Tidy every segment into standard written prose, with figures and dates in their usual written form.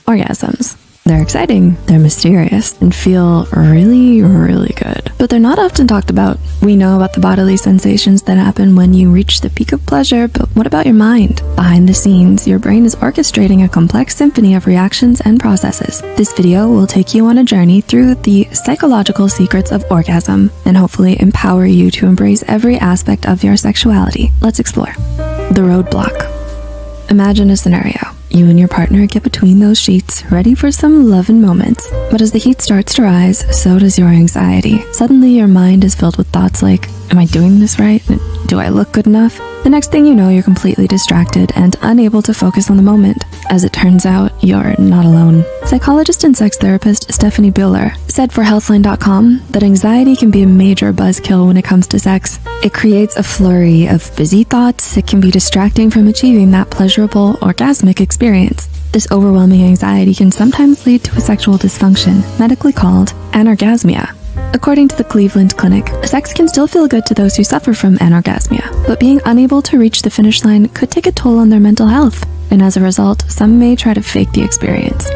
Orgasms. They're exciting, they're mysterious, and feel really, really good. But they're not often talked about. We know about the bodily sensations that happen when you reach the peak of pleasure, but what about your mind? Behind the scenes, your brain is orchestrating a complex symphony of reactions and processes. This video will take you on a journey through the psychological secrets of orgasm and hopefully empower you to embrace every aspect of your sexuality. Let's explore. The roadblock. Imagine a scenario. You and your partner get between those sheets, ready for some loving moments. But as the heat starts to rise, so does your anxiety. Suddenly your mind is filled with thoughts like, am I doing this right? Do I look good enough? The next thing you know, you're completely distracted and unable to focus on the moment. As it turns out, you're not alone. Psychologist and sex therapist Stephanie Buehler said for Healthline.com that anxiety can be a major buzzkill when it comes to sex. It creates a flurry of busy thoughts. It can be distracting from achieving that pleasurable, orgasmic experience. This overwhelming anxiety can sometimes lead to a sexual dysfunction, medically called anorgasmia. According to the Cleveland Clinic, sex can still feel good to those who suffer from anorgasmia, but being unable to reach the finish line could take a toll on their mental health, and as a result, some may try to fake the experience.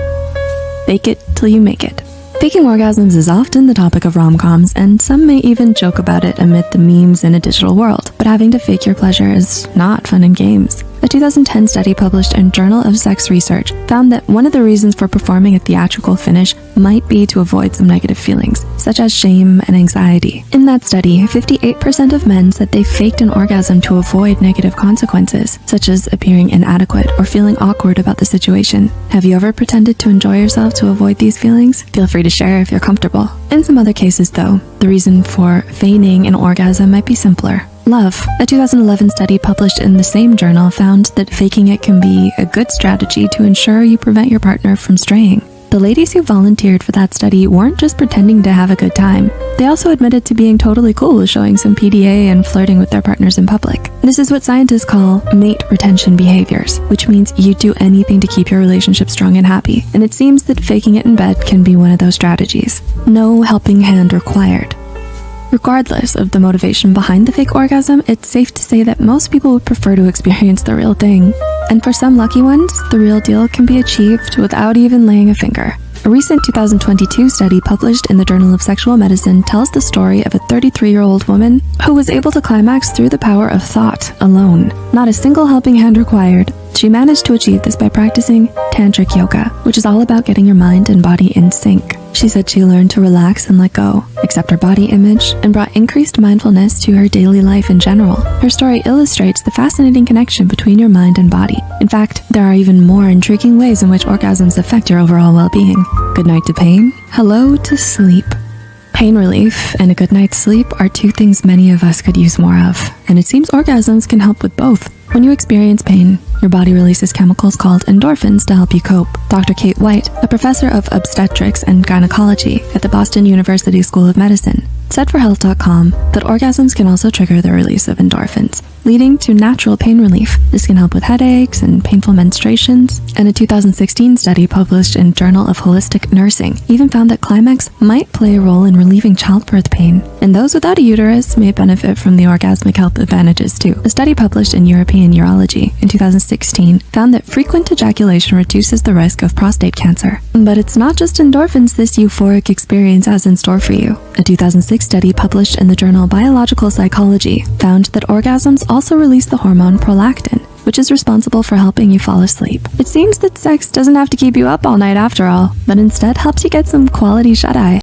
Fake it till you make it. Faking orgasms is often the topic of rom-coms, and some may even joke about it amid the memes in a digital world, but having to fake your pleasure is not fun and games. A 2010 study published in Journal of Sex Research found that one of the reasons for performing a theatrical finish might be to avoid some negative feelings, such as shame and anxiety. In that study, 58% of men said they faked an orgasm to avoid negative consequences, such as appearing inadequate or feeling awkward about the situation. Have you ever pretended to enjoy yourself to avoid these feelings? Feel free to share if you're comfortable. In some other cases, though, the reason for feigning an orgasm might be simpler. Love. A 2011 study published in the same journal found that faking it can be a good strategy to ensure you prevent your partner from straying. The ladies who volunteered for that study weren't just pretending to have a good time. They also admitted to being totally cool with showing some PDA and flirting with their partners in public. This is what scientists call mate retention behaviors, which means you do anything to keep your relationship strong and happy. And it seems that faking it in bed can be one of those strategies. No helping hand required. Regardless of the motivation behind the fake orgasm, it's safe to say that most people would prefer to experience the real thing. And for some lucky ones, the real deal can be achieved without even laying a finger. A recent 2022 study published in the Journal of Sexual Medicine tells the story of a 33-year-old woman who was able to climax through the power of thought alone. Not a single helping hand required. She managed to achieve this by practicing tantric yoga, which is all about getting your mind and body in sync. She said she learned to relax and let go, accept her body image, and brought increased mindfulness to her daily life in general. Her story illustrates the fascinating connection between your mind and body. In fact, there are even more intriguing ways in which orgasms affect your overall well-being. Good night to pain, hello to sleep. Pain relief and a good night's sleep are two things many of us could use more of, and it seems orgasms can help with both. When you experience pain, your body releases chemicals called endorphins to help you cope. Dr. Kate White, a professor of obstetrics and gynecology at the Boston University School of Medicine, said for Health.com that orgasms can also trigger the release of endorphins, leading to natural pain relief. This can help with headaches and painful menstruations. And a 2016 study published in Journal of Holistic Nursing even found that climax might play a role in relieving childbirth pain. And those without a uterus may benefit from the orgasmic health advantages too. A study published in European Urology in 2016 found that frequent ejaculation reduces the risk of prostate cancer. But it's not just endorphins this euphoric experience has in store for you. A 2006 study published in the journal Biological Psychology found that orgasms also release the hormone prolactin, which is responsible for helping you fall asleep. It seems that sex doesn't have to keep you up all night after all, but instead helps you get some quality shut-eye.